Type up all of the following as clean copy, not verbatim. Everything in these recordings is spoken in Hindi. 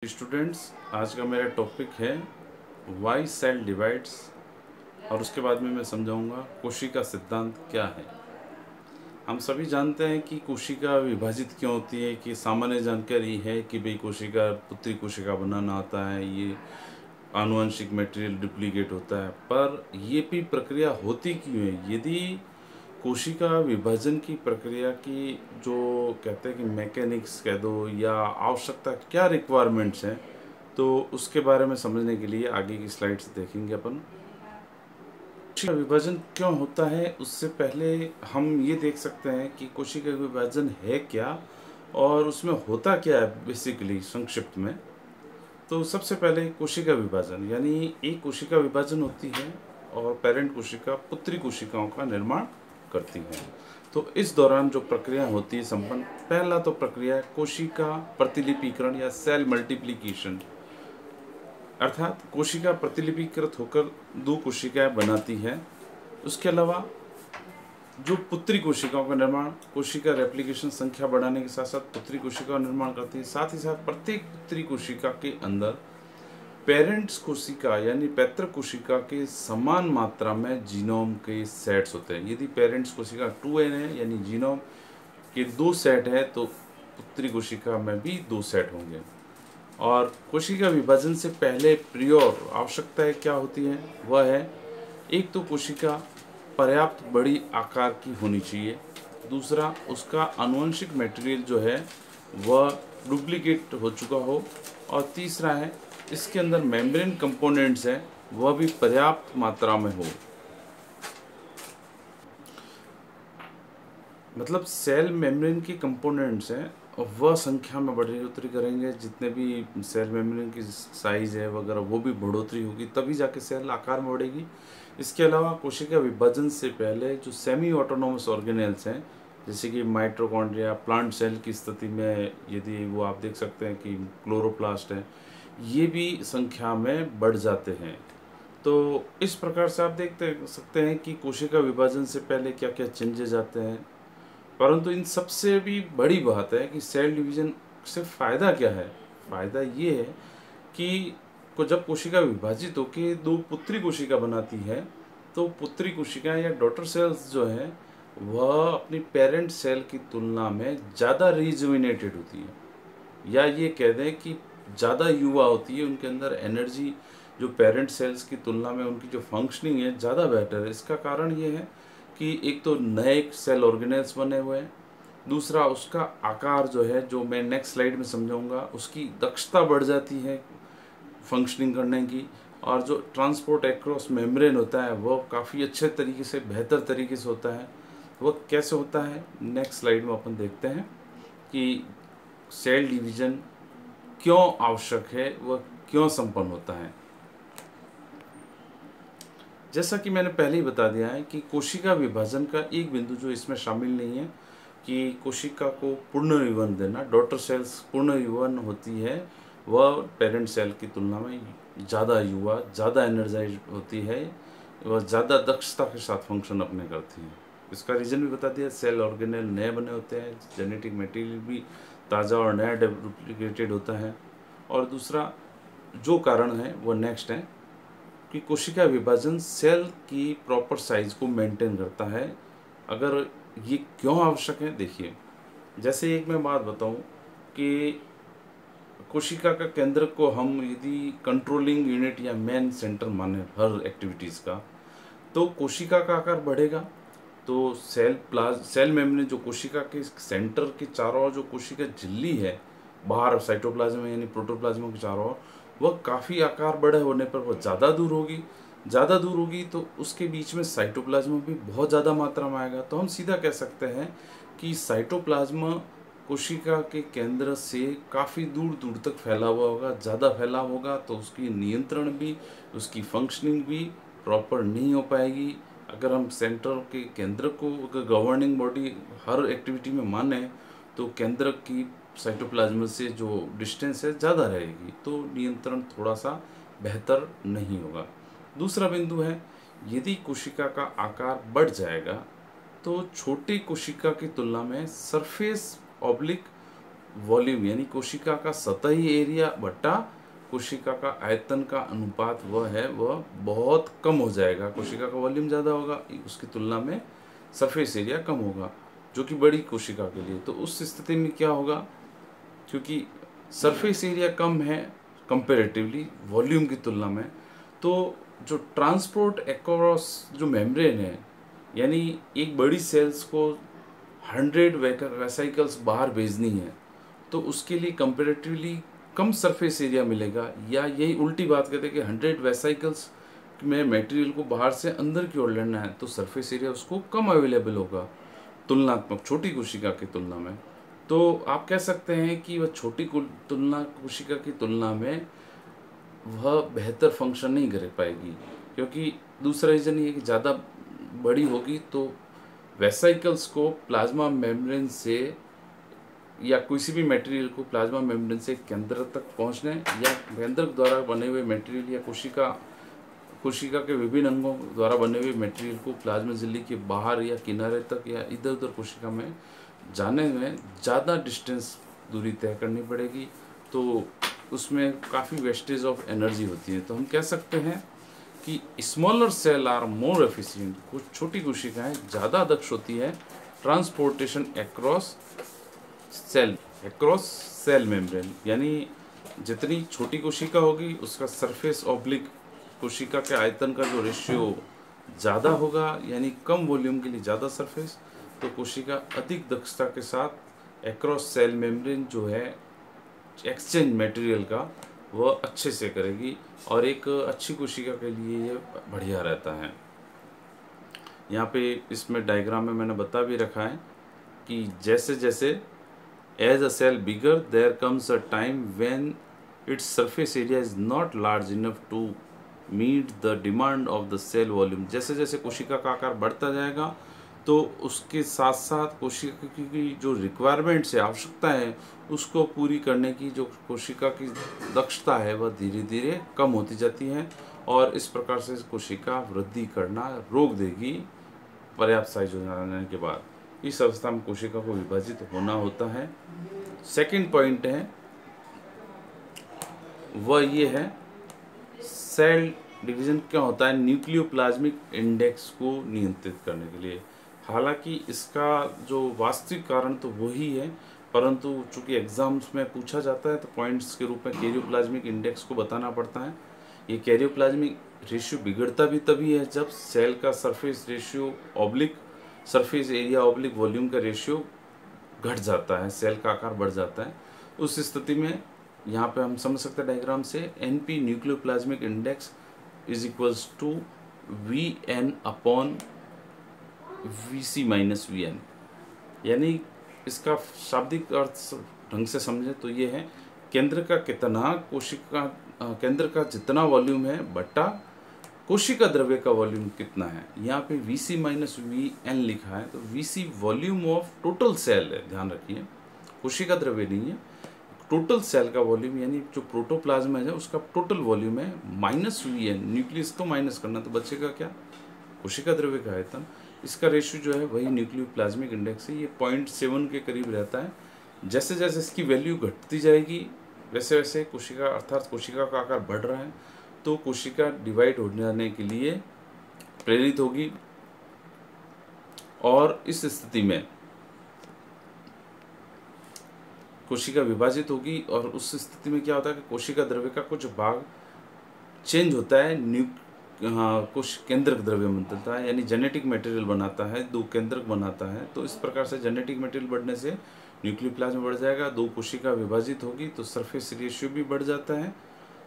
स्टूडेंट्स, आज का मेरा टॉपिक है वाई सेल डिवाइड्स और उसके बाद में मैं समझाऊंगा कोशिका सिद्धांत क्या है। हम सभी जानते हैं कि कोशिका विभाजित क्यों होती है, कि सामान्य जानकारी है कि भाई कोशिका पुत्री कोशिका बनाना आता है, ये आनुवंशिक मटेरियल डुप्लीकेट होता है, पर ये भी प्रक्रिया होती क्यों है। यदि कोशिका विभाजन की प्रक्रिया की जो कहते हैं कि मैकेनिक्स कह दो या आवश्यकता क्या रिक्वायरमेंट्स हैं, तो उसके बारे में समझने के लिए आगे की स्लाइड्स देखेंगे अपन। कोशिका विभाजन क्यों होता है उससे पहले हम ये देख सकते हैं कि कोशिका विभाजन है क्या और उसमें होता क्या है बेसिकली संक्षिप्त में। तो सबसे पहले कोशिका विभाजन यानी एक कोशिका विभाजन होती है और पेरेंट कोशिका पुत्री कोशिकाओं का निर्माण करती है। तो इस दौरान जो प्रक्रिया होती है संपन्न, पहला तो प्रक्रिया है कोशिका प्रतिलिपिकरण या सेल मल्टीप्लिकेशन, अर्थात कोशिका प्रतिलिपिकृत होकर दो कोशिकाएं बनाती है। उसके अलावा जो पुत्री कोशिकाओं का निर्माण, कोशिका रेप्लिकेशन संख्या बढ़ाने के साथ साथ पुत्री कोशिका का निर्माण करती है। साथ ही साथ प्रत्येक पुत्री कोशिका के अंदर पेरेंट्स कोशिका यानी पैतृक कोशिका के समान मात्रा में जीनोम के सेट्स होते हैं। यदि पेरेंट्स कोशिका 2n है यानी जीनोम के 2 सेट है, तो पुत्री कोशिका में भी 2 सेट होंगे। और कोशिका विभाजन से पहले प्रियोर आवश्यकताएं क्या होती है, वह है एक तो कोशिका पर्याप्त बड़ी आकार की होनी चाहिए, दूसरा उसका आनुवंशिक मटेरियल जो है वह डुप्लीकेट हो चुका हो, और तीसरा है इसके अंदर मेम्ब्रेन कंपोनेंट्स हैं वह भी पर्याप्त मात्रा में हो। मतलब सेल मेम्ब्रेन की कंपोनेंट्स हैं वह संख्या में बढ़ोतरी करेंगे, जितने भी सेल मेम्ब्रेन की साइज़ है वगैरह वो भी बढ़ोतरी होगी, तभी जाके सेल आकार में बढ़ेगी। इसके अलावा कोशिका विभाजन से पहले जो सेमी ऑटोनोमस ऑर्गेनेल्स हैं, जैसे कि माइटोकॉन्ड्रिया, प्लांट सेल की स्थिति में यदि वो आप देख सकते हैं कि क्लोरोप्लास्ट है, ये भी संख्या में बढ़ जाते हैं। तो इस प्रकार से आप देखते सकते हैं कि कोशिका विभाजन से पहले क्या क्या चेंजेस आते हैं। परंतु इन सबसे भी बड़ी बात है कि सेल डिवीजन से फ़ायदा क्या है। फ़ायदा ये है कि जब कोशिका विभाजित होकर दो पुत्री कोशिका बनाती है, तो पुत्री कोशिकाएं या डॉटर सेल्स जो है वह अपनी पेरेंट सेल की तुलना में ज़्यादा रिजुविनेटेड होती है, या ये कह दें कि ज़्यादा युवा होती है। उनके अंदर एनर्जी जो पेरेंट सेल्स की तुलना में उनकी जो फंक्शनिंग है ज़्यादा बेटर है। इसका कारण ये है कि एक तो नए सेल ऑर्गेनेल्स बने हुए हैं, दूसरा उसका आकार जो है, जो मैं नेक्स्ट स्लाइड में समझाऊंगा, उसकी दक्षता बढ़ जाती है फंक्शनिंग करने की, और जो ट्रांसपोर्ट एक्रॉस मेम्ब्रेन होता है वो काफ़ी अच्छे तरीके से, बेहतर तरीके से होता है। वो कैसे होता है नेक्स्ट स्लाइड में अपन देखते हैं कि सेल डिवीजन क्यों आवश्यक है, वह क्यों संपन्न होता है। जैसा कि मैंने पहले ही बता दिया है कि कोशिका विभाजन का एक बिंदु जो इसमें शामिल नहीं है कि कोशिका को पुनर्विवन देना। डॉटर सेल्स पुनर्विवन होती है, वह पेरेंट सेल की तुलना में ज़्यादा युवा, ज़्यादा एनर्जाइज होती है, वह ज़्यादा दक्षता के साथ फंक्शन अपने करती है। इसका रीज़न भी बता दिया, सेल ऑर्गेनेल नए बने होते हैं, जेनेटिक मटेरियल भी ताज़ा और नया डुप्लीकेटेड होता है। और दूसरा जो कारण है वो नेक्स्ट है कि कोशिका विभाजन सेल की प्रॉपर साइज को मेंटेन करता है। अगर ये क्यों आवश्यक है, देखिए, जैसे एक मैं बात बताऊं कि कोशिका का केंद्र को हम यदि कंट्रोलिंग यूनिट या मेन सेंटर माने हर एक्टिविटीज़ का, तो कोशिका का आकार बढ़ेगा। तो सेल मेम्ब्रेन जो कोशिका के सेंटर के चारों ओर जो कोशिका झिल्ली है बाहर साइटोप्लाज्म यानी प्रोटोप्लाज्म के चारों ओर, वह काफ़ी आकार बड़े होने पर वह ज़्यादा दूर होगी। ज़्यादा दूर होगी तो उसके बीच में साइटोप्लाज्म भी बहुत ज़्यादा मात्रा में आएगा। तो हम सीधा कह सकते हैं कि साइटोप्लाज्म कोशिका के केंद्र से काफ़ी दूर दूर तक फैला हुआ होगा, ज़्यादा फैला होगा, तो उसकी नियंत्रण भी, उसकी फंक्शनिंग भी प्रॉपर नहीं हो पाएगी। अगर हम सेंटर के केंद्र को गवर्निंग बॉडी हर एक्टिविटी में माने, तो केंद्र की साइटोप्लाज्म से जो डिस्टेंस है ज़्यादा रहेगी, तो नियंत्रण थोड़ा सा बेहतर नहीं होगा। दूसरा बिंदु है, यदि कोशिका का आकार बढ़ जाएगा तो छोटी कोशिका की तुलना में सरफेस ऑब्लिक वॉल्यूम यानी कोशिका का सतही एरिया बटा कोशिका का आयतन का अनुपात वह बहुत कम हो जाएगा। कोशिका का वॉल्यूम ज़्यादा होगा, उसकी तुलना में सरफेस एरिया कम होगा, जो कि बड़ी कोशिका के लिए। तो उस स्थिति में क्या होगा, क्योंकि सरफेस एरिया कम है कंपेरेटिवली वॉल्यूम की तुलना में, तो जो ट्रांसपोर्ट अक्रॉस जो मेम्ब्रेन है, यानी एक बड़ी सेल्स को 100 वेसाइकल्स बाहर भेजनी है, तो उसके लिए कंपेरेटिवली कम सरफेस एरिया मिलेगा। या यही उल्टी बात कहते हैं कि 100 वेसाइकल्स में मटेरियल को बाहर से अंदर की ओर लेना है, तो सरफेस एरिया उसको कम अवेलेबल होगा तुलनात्मक छोटी कोशिका की तुलना में। तो आप कह सकते हैं कि वह छोटी कोशिका की तुलना में वह बेहतर फंक्शन नहीं कर पाएगी, क्योंकि दूसरा रीज़न ये कि ज़्यादा बड़ी होगी तो वेसाइकल्स को प्लाज्मा मेम्ब्रेन से या किसी भी मटेरियल को प्लाज्मा मेम्ब्रेन से केंद्र तक पहुंचने या केंद्र द्वारा बने हुए मटेरियल या कोशिका के विभिन्न अंगों द्वारा बने हुए मटेरियल को प्लाज्मा झिल्ली के बाहर या किनारे तक या इधर उधर कोशिका में जाने में ज़्यादा डिस्टेंस दूरी तय करनी पड़ेगी, तो उसमें काफ़ी वेस्टेज ऑफ एनर्जी होती है। तो हम कह सकते हैं कि smaller cell are more efficient, कुछ छोटी कोशिकाएं ज़्यादा दक्ष होती है ट्रांसपोर्टेशन अक्रॉस सेल मेम्ब्रेन, यानी जितनी छोटी कोशिका होगी उसका सरफेस ऑब्लिक कोशिका के आयतन का जो रेशियो ज़्यादा होगा, यानी कम वॉल्यूम के लिए ज़्यादा सरफेस, तो कोशिका अधिक दक्षता के साथ अक्रॉस सेल मेम्ब्रेन जो है एक्सचेंज मटेरियल का वह अच्छे से करेगी, और एक अच्छी कोशिका के लिए ये बढ़िया रहता है। यहाँ पे इसमें डायग्राम में मैंने बता भी रखा है कि जैसे जैसे as a cell bigger there comes a time when its surface area is not large enough to meet the demand of the cell volume. जैसे जैसे कोशिका का आकार बढ़ता जाएगा तो उसके साथ साथ कोशिका की जो रिक्वायरमेंट्स है, आवश्यकता है, उसको पूरी करने की जो कोशिका की दक्षता है वह धीरे धीरे कम होती जाती है, और इस प्रकार से कोशिका वृद्धि करना रोक देगी पर्याप्त साइज हो जाने के बाद। इस अवस्था में कोशिका को विभाजित होना होता है। सेकंड पॉइंट है वह ये है, सेल डिवीजन क्या होता है, न्यूक्लियोप्लाज्मिक इंडेक्स को नियंत्रित करने के लिए। हालांकि इसका जो वास्तविक कारण तो वही है, परंतु चूंकि एग्जाम्स में पूछा जाता है तो पॉइंट्स के रूप में कैरियोप्लाज्मिक इंडेक्स को बताना पड़ता है। ये कैरियोप्लाज्मिक रेशियो बिगड़ता भी तभी है जब सेल का surface ratio oblique surface area oblique volume का रेशियो घट जाता है, सेल का आकार बढ़ जाता है। उस स्थिति में यहाँ पे हम समझ सकते हैं डायग्राम से, NP nucleoplasmic index is equals to VN upon VC minus VN। यानी इसका शाब्दिक अर्थ ढंग से समझे तो ये है, केंद्र का जितना वॉल्यूम है बटा कोशिका द्रव्य का वॉल्यूम कितना है। यहाँ पे VC माइनस VN लिखा है, तो VC volume of total sale है, ध्यान रखिए, कोशिका द्रव्य नहीं है, टोटल सेल का वॉल्यूम यानी जो प्रोटोप्लाज्म है उसका टोटल वॉल्यूम है, माइनस VN, न्यूक्लियस को माइनस करना, तो बचेगा क्या, कोशिका द्रव्य का आयतन। इसका रेशियो जो है वही न्यूक्लियोप्लाज्मिक इंडेक्स है, ये 0.7 के करीब रहता है। जैसे जैसे इसकी वैल्यू घटती जाएगी वैसे वैसे कोशिका अर्थात कोशिका का आकार बढ़ रहा है, तो कोशिका डिवाइड हो जाने के लिए प्रेरित होगी, और इस स्थिति में कोशिका विभाजित होगी, और उस स्थिति में क्या होता है कि कोशिका द्रव्य का कुछ भाग चेंज होता है, कुछ केंद्रक द्रव्य बनता है, यानी जेनेटिक मटेरियल बनाता है, दो केंद्रक बनाता है। तो इस प्रकार से जेनेटिक मटेरियल बढ़ने से न्यूक्लियोप्लाज्म बढ़ जाएगा, दो कोशिका विभाजित होगी तो सरफेस रेशियो भी बढ़ जाता है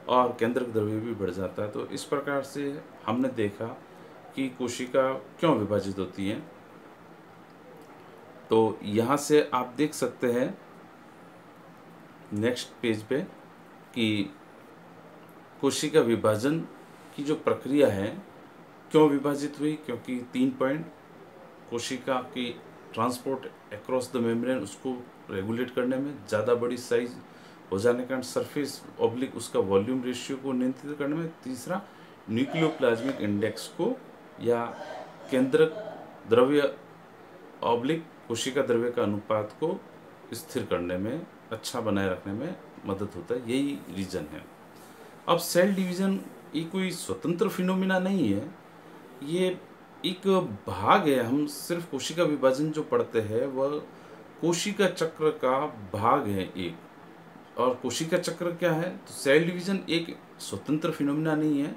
और केंद्रक द्रव्य भी बढ़ जाता है। तो इस प्रकार से हमने देखा कि कोशिका क्यों विभाजित होती है। तो यहाँ से आप देख सकते हैं नेक्स्ट पेज पे कि कोशिका विभाजन की जो प्रक्रिया है क्यों विभाजित हुई, क्योंकि 3 पॉइंट, कोशिका की ट्रांसपोर्ट अक्रॉस द मेम्ब्रेन उसको रेगुलेट करने में, ज़्यादा बड़ी साइज हो जाने के कारण सरफेस ऑब्लिक उसका वॉल्यूम रेशियो को नियंत्रित करने में, तीसरा न्यूक्लियोप्लाज्मिक इंडेक्स को या केंद्रक द्रव्य ऑब्लिक कोशिका द्रव्य का अनुपात को स्थिर करने में अच्छा बनाए रखने में मदद होता है, यही रीज़न है। अब सेल डिवीज़न ये कोई स्वतंत्र फिनोमिना नहीं है, ये एक भाग है। हम सिर्फ कोशिका विभाजन जो पढ़ते हैं वह कोशिका चक्र का भाग है एक। और कोशिका चक्र क्या है, तो सेल डिवीज़न एक स्वतंत्र फिनोमिना नहीं है,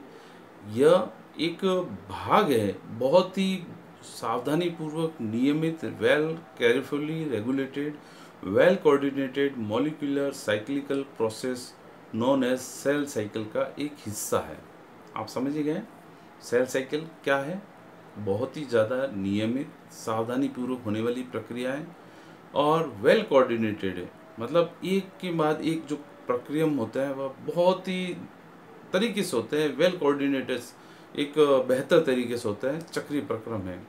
यह एक भाग है, बहुत ही सावधानी पूर्वक नियमित, well carefully regulated, well coordinated molecular cyclical process known as cell cycle का एक हिस्सा है। आप समझ गए सेल साइकिल क्या है? बहुत ही ज़्यादा नियमित, सावधानी पूर्वक होने वाली प्रक्रिया है और वेल कोऑर्डिनेटेड है। मतलब एक के बाद एक जो प्रक्रिया होता है वह बहुत ही तरीके से होते हैं, वेल कोऑर्डिनेटेड, एक बेहतर तरीके से होता है, चक्रीय प्रक्रम है।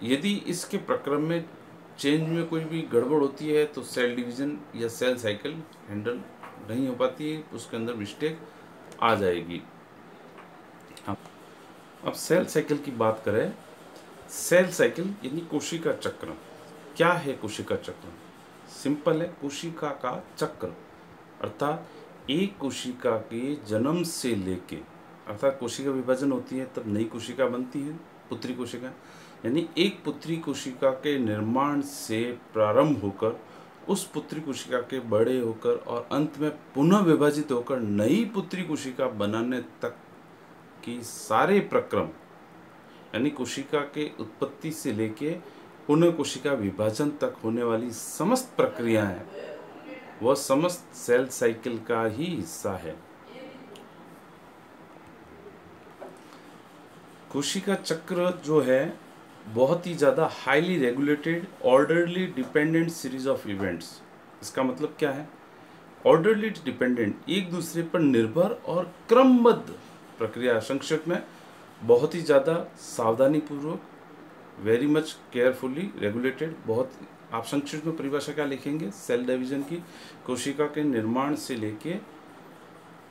यदि इसके प्रक्रम में चेंज में कोई भी गड़बड़ होती है तो सेल डिवीज़न या सेल साइकिल हैंडल नहीं हो पाती है, उसके अंदर मिस्टेक आ जाएगी। अब सेल साइकिल की बात करें, सेल साइकिल यानी कोशिका चक्र। क्या है कोशिका चक्र? सिंपल है, कोशिका का चक्र, अर्थात एक कोशिका के जन्म से लेके, अर्थात कोशिका विभाजन होती है तब नई कोशिका बनती है, पुत्री कोशिका, यानी एक पुत्री कोशिका के निर्माण से प्रारंभ होकर उस पुत्री कोशिका के बड़े होकर और अंत में पुनः विभाजित होकर नई पुत्री कोशिका बनाने तक की सारे प्रक्रम, यानी कोशिका के उत्पत्ति से लेके पुनः कोशिका विभाजन तक होने वाली समस्त प्रक्रियाएं, वह समस्त सेल साइकिल का ही हिस्सा है। कोशिका चक्र जो है बहुत ही ज़्यादा highly regulated orderly dependent series of events. इसका मतलब क्या है? ऑर्डरली डिपेंडेंट, एक दूसरे पर निर्भर और क्रमबद्ध प्रक्रिया। संक्षेप में बहुत ही ज़्यादा सावधानी पूर्वक, वेरी मच केयरफुली रेगुलेटेड। बहुत, आप संक्षिप्त में परिभाषा क्या लिखेंगे सेल डिवीजन की? कोशिका के निर्माण से लेके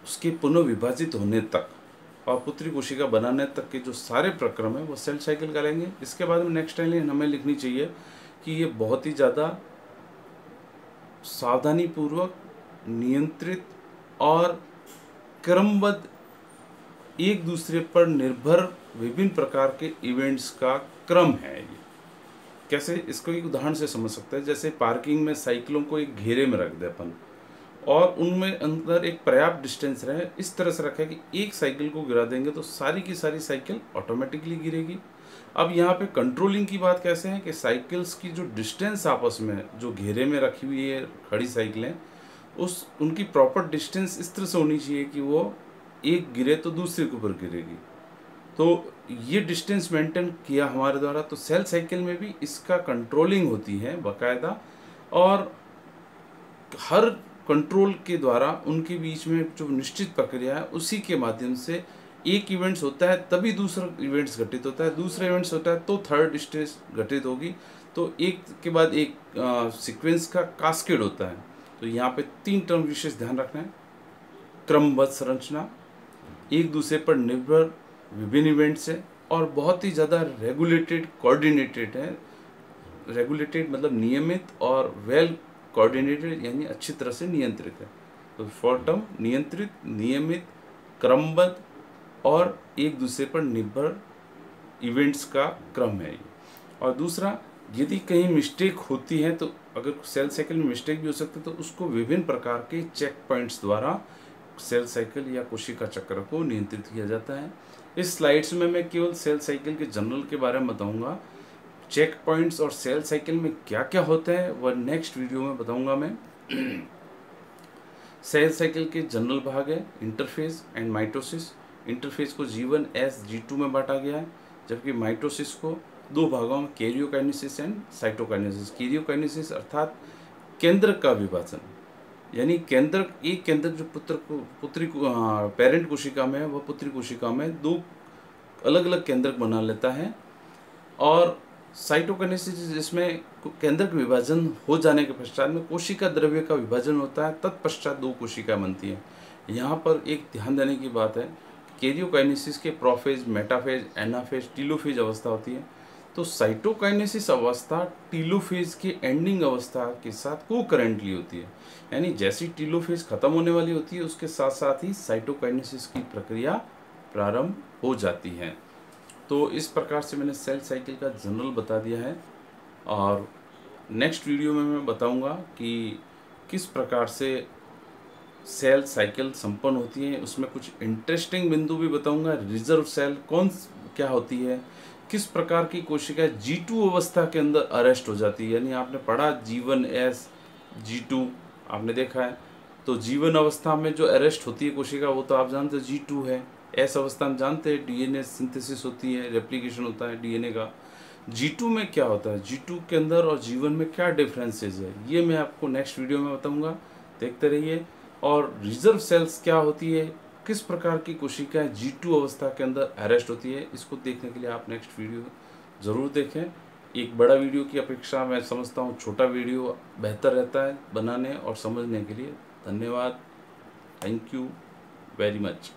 उसके पुनः विभाजित होने तक और पुत्री कोशिका बनाने तक के जो सारे प्रक्रम है वो सेल साइकिल करेंगे। इसके बाद में नेक्स्ट लाइन हमें लिखनी चाहिए कि ये बहुत ही ज़्यादा सावधानी पूर्वक, नियंत्रित और क्रमबद्ध, एक दूसरे पर निर्भर विभिन्न प्रकार के इवेंट्स का क्रम है। ये कैसे, इसको एक उदाहरण से समझ सकते हैं। जैसे पार्किंग में साइकिलों को एक घेरे में रख दे अपन और उनमें अंदर एक पर्याप्त डिस्टेंस रहे, इस तरह से रखा है कि एक साइकिल को गिरा देंगे तो सारी की सारी साइकिल ऑटोमेटिकली गिरेगी। अब यहाँ पे कंट्रोलिंग की बात कैसे है कि साइकिल्स की जो डिस्टेंस आपस में जो घेरे में रखी हुई है खड़ी साइकिलें, उस उनकी प्रॉपर डिस्टेंस इस तरह से होनी चाहिए कि वो एक गिरे तो दूसरे के ऊपर गिरेगी। तो ये डिस्टेंस मेंटेन किया हमारे द्वारा। तो सेल साइकिल में भी इसका कंट्रोलिंग होती है बाकायदा, और हर कंट्रोल के द्वारा उनके बीच में जो निश्चित प्रक्रिया है उसी के माध्यम से एक इवेंट्स होता है तभी दूसरा इवेंट्स घटित होता है, दूसरा इवेंट्स होता है तो थर्ड स्टेज घटित होगी। तो एक के बाद एक सीक्वेंस का कास्केड होता है। तो यहाँ पे 3 टर्म विशेष ध्यान रखना है। क्रमबद्ध संरचना, एक दूसरे पर निर्भर विभिन्न इवेंट्स है, और बहुत ही ज़्यादा रेगुलेटेड कोऑर्डिनेटेड है। रेगुलेटेड मतलब नियमित, और वेल कोऑर्डिनेटेड यानी अच्छी तरह से नियंत्रित है। तो 4 टर्म, नियंत्रित, नियमित, क्रमबद्ध और एक दूसरे पर निर्भर इवेंट्स का क्रम है। और दूसरा, यदि कहीं मिस्टेक होती है तो अगर सेल साइकिल में मिस्टेक भी हो सकती है तो उसको विभिन्न प्रकार के चेक पॉइंट्स द्वारा सेल साइकिल या कोशिका चक्र को नियंत्रित किया जाता है। इस स्लाइड्स में मैं केवल सेल साइकिल के जनरल के बारे में बताऊंगा। चेक पॉइंट्स और सेल साइकिल में क्या क्या होता है वह नेक्स्ट वीडियो में बताऊंगा मैं। सेल साइकिल के जनरल भाग है इंटरफेज एंड माइटोसिस। इंटरफेज को G1 S G2 में बांटा गया है, जबकि माइटोसिस को 2 भागों में कैरियोकाइनेसिस एंड साइटोकाइनेसिस। कैरियोकाइनेसिस अर्थात केंद्रक का विभाजन, यानी केंद्रक, एक केंद्रक जो पुत्री पेरेंट कोशिका में है वह पुत्री कोशिका में 2 अलग अलग केंद्रक बना लेता है। और साइटोकाइनेसिस जिसमें केंद्रक विभाजन हो जाने के पश्चात में कोशिका द्रव्य का विभाजन होता है, तत्पश्चात 2 कोशिका बनती है। यहाँ पर एक ध्यान देने की बात है, कैरियोकाइनेसिस के प्रोफेज, मेटाफेज, एनाफेज, टीलोफेज अवस्था होती है। तो साइटोकाइनेसिस अवस्था टीलोफेज की एंडिंग अवस्था के साथ को करेंटली होती है, यानी जैसी टीलोफेज खत्म होने वाली होती है उसके साथ साथ ही साइटोकाइनेसिस की प्रक्रिया प्रारंभ हो जाती है। तो इस प्रकार से मैंने सेल साइकिल का जनरल बता दिया है, और नेक्स्ट वीडियो में मैं बताऊंगा कि किस प्रकार से सेल साइकिल संपन्न होती है। उसमें कुछ इंटरेस्टिंग बिंदु भी बताऊंगा। रिजर्व सेल क्या होती है, किस प्रकार की कोशिका G2 अवस्था के अंदर अरेस्ट हो जाती है, यानी आपने पढ़ा G1 S G2 आपने देखा है। तो G1 अवस्था में जो अरेस्ट होती है कोशिका वो तो आप जानते हो G2 है। S अवस्था में जानते हैं डीएनए सिंथेसिस होती है, रेप्लिकेशन होता है डीएनए का। G2 में क्या होता है, G2 के अंदर और G1 में क्या डिफरेंसेस है, ये मैं आपको नेक्स्ट वीडियो में बताऊंगा, देखते रहिए। और रिजर्व सेल्स क्या होती है, किस प्रकार की कोशिकाएं G2 अवस्था के अंदर अरेस्ट होती है, इसको देखने के लिए आप नेक्स्ट वीडियो ज़रूर देखें। एक बड़ा वीडियो की अपेक्षा मैं समझता हूँ छोटा वीडियो बेहतर रहता है बनाने और समझने के लिए। धन्यवाद, थैंक यू वेरी मच।